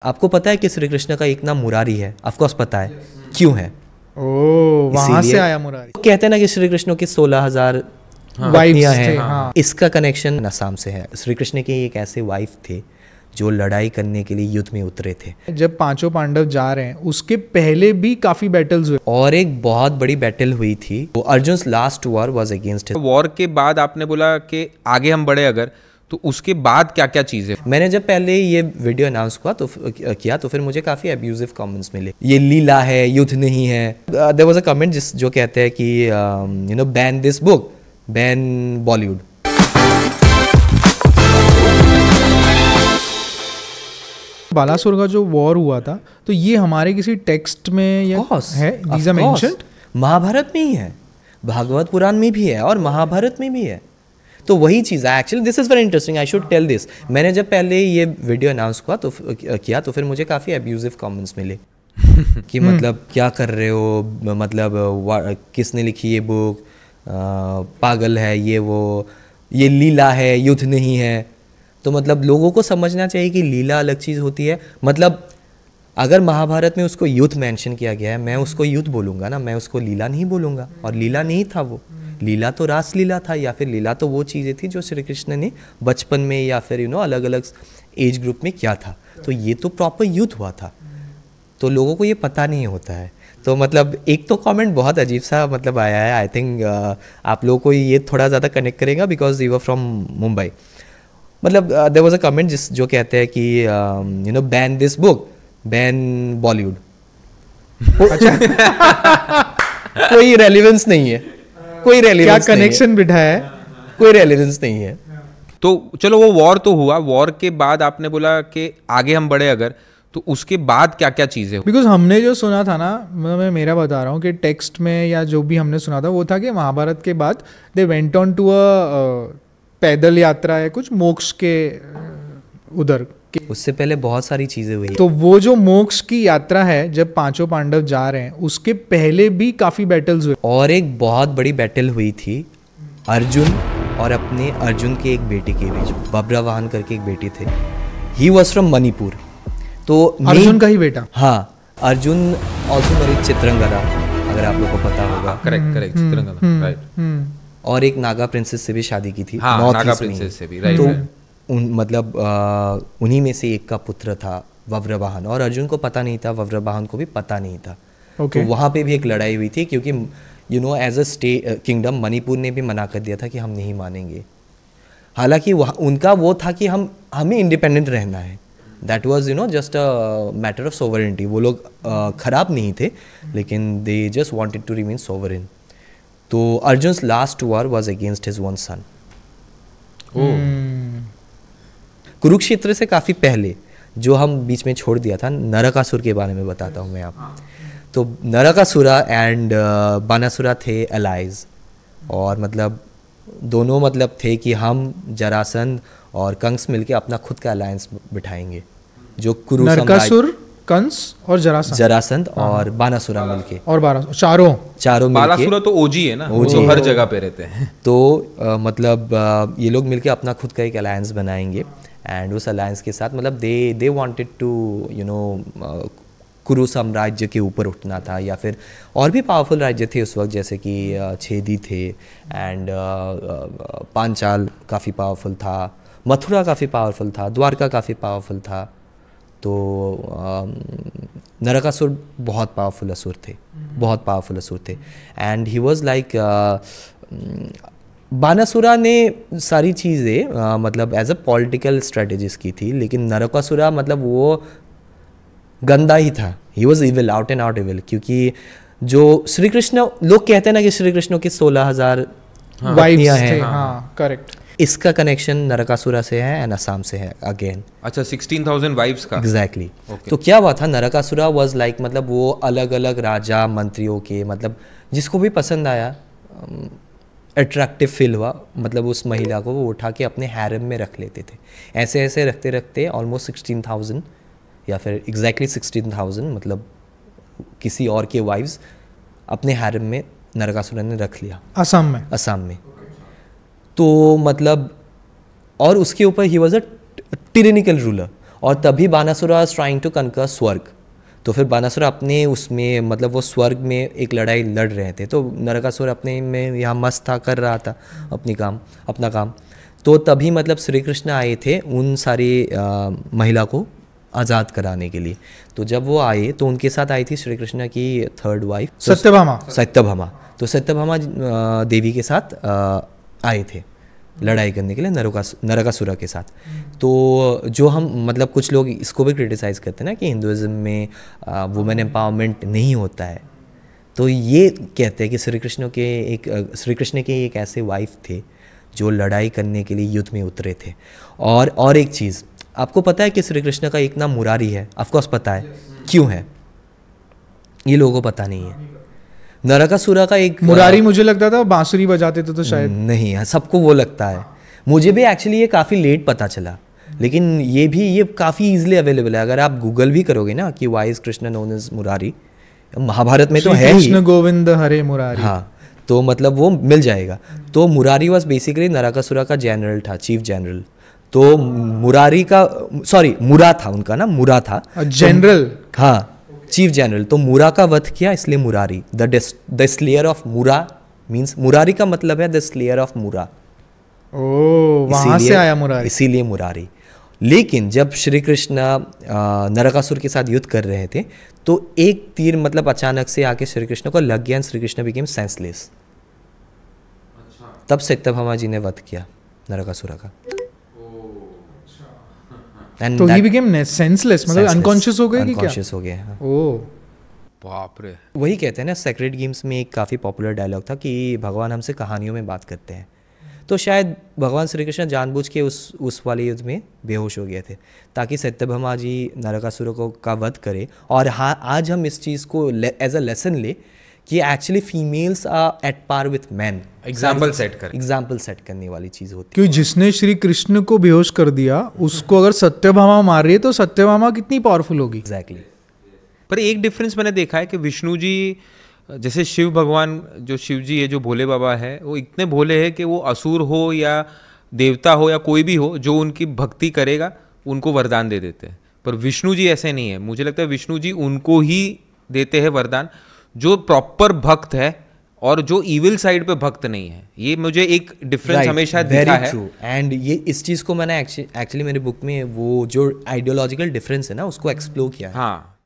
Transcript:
आपको पता है कि श्री कृष्ण का एक नाम मुरारी है? ऑफकोर्स पता है। क्यों है? ओह, वहां से आया मुरारी। कहते हैं ना कि श्री कृष्ण की 16,000 वाइफ्स हैं। हाँ। इसका कनेक्शन असम से है। श्री कृष्ण के एक ऐसे वाइफ थे जो लड़ाई करने के लिए युद्ध में उतरे थे। जब पांचों पांडव जा रहे हैं उसके पहले भी काफी बैटल्स हुए और एक बहुत बड़ी बैटल हुई थी। तो Arjun's last war was against. War के बाद आपने बोला कि आगे हम बढ़े अगर, तो उसके बाद क्या क्या चीजें? मैंने जब पहले ये वीडियो अनाउंस हुआ तो किया तो फिर मुझे काफ़ी अब्यूजिव कमेंट्स मिले। ये लीला है, युद्ध नहीं है। देयर वाज अ कमेंट जो कहते हैं कि you know ban this book, ban Bollywood. Balasur का जो वॉर हुआ था तो ये हमारे किसी टेक्स्ट में या है? These are mentioned. महाभारत में ही है, भागवत पुराण में भी है और महाभारत में भी है। तो वही चीज़ है। Actually this is very interesting, I should tell this. मैंने जब पहले ये वीडियो अनाउंस हुआ तो किया तो फिर मुझे काफ़ी अब्यूजिव कमेंट्स मिले कि मतलब क्या कर रहे हो, मतलब किसने लिखी ये बुक, पागल है ये लीला है, युद्ध नहीं है। तो मतलब लोगों को समझना चाहिए कि लीला अलग चीज़ होती है। मतलब अगर महाभारत में उसको युद्ध मेंशन किया गया है, मैं उसको युद्ध बोलूँगा ना, मैं उसको लीला नहीं बोलूँगा। और लीला नहीं था वो, लीला तो रास लीला था, या फिर लीला तो वो चीज़ें थी जो श्री कृष्ण ने बचपन में या फिर अलग अलग एज ग्रुप में किया था। तो ये तो प्रॉपर युद्ध हुआ था, तो लोगों को ये पता नहीं होता है। तो मतलब एक तो कमेंट बहुत अजीब सा मतलब आया है। आई थिंक आप लोगों को ये थोड़ा ज़्यादा कनेक्ट करेगा because you were from Mumbai. मतलब देयर वाज अ कमेंट जो कहते हैं कि you know ban this book, ban Bollywood. कोई रेलिवेंस नहीं है, कोई रेलिवेंस क्या कनेक्शन बिठाया है, कोई रेलिवेंस नहीं है। तो चलो वो वॉर तो हुआ, वॉर के बाद आपने बोला कि आगे हम बढ़े अगर, तो उसके बाद क्या क्या चीजें हुई? बिकॉज हमने जो सुना था ना, मैं मेरा बता रहा हूँ कि टेक्स्ट में या जो भी हमने सुना था वो था कि महाभारत के बाद they went on to a पैदल यात्रा है कुछ मोक्ष के उधर के। उससे पहले बहुत सारी चीज़ें हुई। तो वो जो मोक्ष की यात्रा है जब पांचों पांडव जा रहे हैं उसके पहले भी काफ़ी बैटल्स हुए। और एक बहुत बड़ी बैटल हुई थी अर्जुन और अपने अर्जुन के एक बेटे के बीच। बब्रवाहन करके एक बेटे थे, ही वॉज फ्रॉम मणिपुर। तो अर्जुन का ही बेटा? हाँ, अर्जुन ऑल्सो मैरिड चित्रंगदा, अगर आप लोग को पता होगा। Correct Chitrangada, right. और एक नागा प्रिंसेस से भी शादी की थी। हाँ, नागा प्रिंसेस से भी, राइट। तो मतलब उन्हीं में से एक का पुत्र था वज्रवाहन, और अर्जुन को पता नहीं था, वज्रवाहन को भी पता नहीं था। तो वहाँ पे भी एक लड़ाई हुई थी क्योंकि एज अ किंगडम मणिपुर ने भी मना कर दिया था कि हम नहीं मानेंगे। हालांकि उनका वो था कि हमें इंडिपेंडेंट रहना है। That was just a matter of sovereignty. वो लोग खराब नहीं थे, लेकिन they just wanted to remain sovereign. तो Arjun's last war was against his one son. Kurukshetra से काफ़ी पहले जो हम बीच में छोड़ दिया था, नरकासुर के बारे में बताता हूँ मैं आप। तो नरकासुरा एंड बानासुरा थे एलाइज, और मतलब दोनों मतलब थे कि हम जरासंध और कंस मिलके अपना खुद का अलायंस बिठाएंगे। जो कुरु नरकासुर, कंस और जरासंध और बानासुरा मिलके, और चारों मिलके। बानासुरा तो ओजी है ना, वो हर जगह पे रहते हैं। तो मतलब ये लोग मिलके अपना खुद का एक अलायंस बनाएंगे। एंड उस अलायंस के साथ मतलब दे वांटेड टू कुरु साम्राज्य के ऊपर उठना था, या फिर और भी पावरफुल राज्य थे उस वक्त, जैसे कि छेदी थे, एंड पांचाल काफ़ी पावरफुल था, मथुरा काफ़ी पावरफुल था, द्वारका काफ़ी पावरफुल था। तो नरकासुर बहुत पावरफुल असुर थे, बहुत पावरफुल असुर थे। एंड ही वॉज लाइक बानासुरा ने सारी चीज़ें मतलब एज अ पॉलिटिकल स्ट्रेटेजिस की थी, लेकिन नरकासुरा मतलब वो गंदा ही था। He was evil, out and out evil. क्योंकि जो श्री कृष्ण, लोग कहते हैं ना कि श्री कृष्ण की 16,000 वाइफ्स हैं। हाँ, करेक्ट। इसका कनेक्शन नरकासुरा से है एंड असम से है अगेन। अच्छा, 16,000 वाइफ्स का? एग्जैक्टली। तो क्या हुआ था, नरकासुरा वाज लाइक मतलब वो अलग अलग राजा मंत्रियों के, मतलब जिसको भी पसंद आया, अट्रैक्टिव फील हुआ, मतलब उस महिला को वो उठा के अपने हैरम में रख लेते थे। ऐसे ऐसे रखते रखते ऑलमोस्ट 16,000 या फिर एग्जैक्टली 16,000 मतलब किसी और के वाइफ्स अपने हैरम में नरकासुरा ने रख लिया, असम में। तो मतलब और उसके ऊपर ही वॉज अ टिरेनिकल रूलर, और तभी Banasur was trying to conquer Swarg. तो फिर बानासुर अपने उसमें मतलब वो स्वर्ग में एक लड़ाई लड़ रहे थे, तो नरकासुर अपने में यहाँ मस्त था, कर रहा था अपना काम। तो तभी मतलब श्री कृष्ण आए थे उन सारी महिला को आज़ाद कराने के लिए। तो जब वो आए तो उनके साथ आई थी श्री कृष्ण की थर्ड वाइफ सत्यभामा। तो सत्यभामा देवी के साथ आए थे लड़ाई करने के लिए नरकासुर के साथ। तो जो हम मतलब कुछ लोग इसको भी क्रिटिसाइज़ करते हैं ना कि हिंदुज़म में वुमेन एम्पावरमेंट नहीं होता है, तो ये कहते हैं कि श्री कृष्ण के एक ऐसे वाइफ थे जो लड़ाई करने के लिए युद्ध में उतरे थे। और एक चीज़ आपको पता है कि श्री कृष्ण का एक नाम मुरारी है, ऑफकोर्स पता है, क्यों है ये लोगों को पता नहीं है। नरकासुर का एक मुरारी मुझे लगता था बांसुरी बजाते थे तो शायद नहीं है, सबको वो लगता है। मुझे भी एक्चुअली ये काफ़ी लेट पता चला, लेकिन ये काफ़ी इजीली अवेलेबल है। अगर आप गूगल भी करोगे ना कि why is Krishna known as Murari, Mahabharata में तो है ही कृष्ण गोविंद हरे मुरारी, हाँ, तो मतलब वो मिल जाएगा। तो मुरारी वॉज बेसिकली नरकासुर का जनरल था, चीफ जनरल। तो मुरारी का मुरा था उनका ना, मुरा था जनरल, हाँ चीफ जनरल। तो मुरा का वध किया इसलिए मुरारी, द स्लेयर ऑफ मुरा मीन्स, मुरारी का मतलब है द स्लेयर ऑफ मुरा। वहां से आया मुरारी, इसीलिए मुरारी। लेकिन जब श्री कृष्ण नरकासुर के साथ युद्ध कर रहे थे तो एक तीर मतलब अचानक से आके श्री कृष्ण को लग गया and Shri Krishna became senseless. तब सत्यभामा जी ने वध किया नरकासुर का। तो ही बिकेम सेंसलेस, मतलब अनकॉन्शियस हो गए कि क्या? अनकॉन्शियस हो गए, हाँ। ओह बाप रे। वही कहते हैं ना, सेक्रेड गेम्स में एक काफ़ी पॉपुलर डायलॉग था कि भगवान हमसे कहानियों में बात करते हैं। तो शायद भगवान श्री कृष्ण जानबूझ के उस वाले युद्ध में बेहोश हो गए थे ताकि सत्यभामा जी नरकासुर का वध करे। और हाँ, आज हम इस चीज़ को एज अ लेसन ले कि actually females are at par with man. Example set करने वाली चीज़ होती है। क्योंकि जिसने श्री कृष्ण को बेहोश कर दिया उसको अगर सत्यभामा मार रही है तो सत्यभामा कितनी पावरफुल होगी। एग्जैक्टली। पर एक डिफरेंस मैंने देखा है कि विष्णु जी, जैसे शिव भगवान, जो शिव जी है, जो भोले बाबा है, वो इतने भोले हैं कि वो असुर हो या देवता हो या कोई भी हो, जो उनकी भक्ति करेगा उनको वरदान दे देते हैं। पर विष्णु जी ऐसे नहीं है। मुझे लगता है विष्णु जी उनको ही देते हैं वरदान जो प्रॉपर भक्त है और जो इविल साइड पे भक्त नहीं है। ये मुझे एक डिफरेंस हमेशा दिखा है। एंड ये इस चीज़ को मैंने एक्चुअली मेरी बुक में वो जो आइडियोलॉजिकल डिफरेंस है ना उसको एक्सप्लोर किया है। हाँ,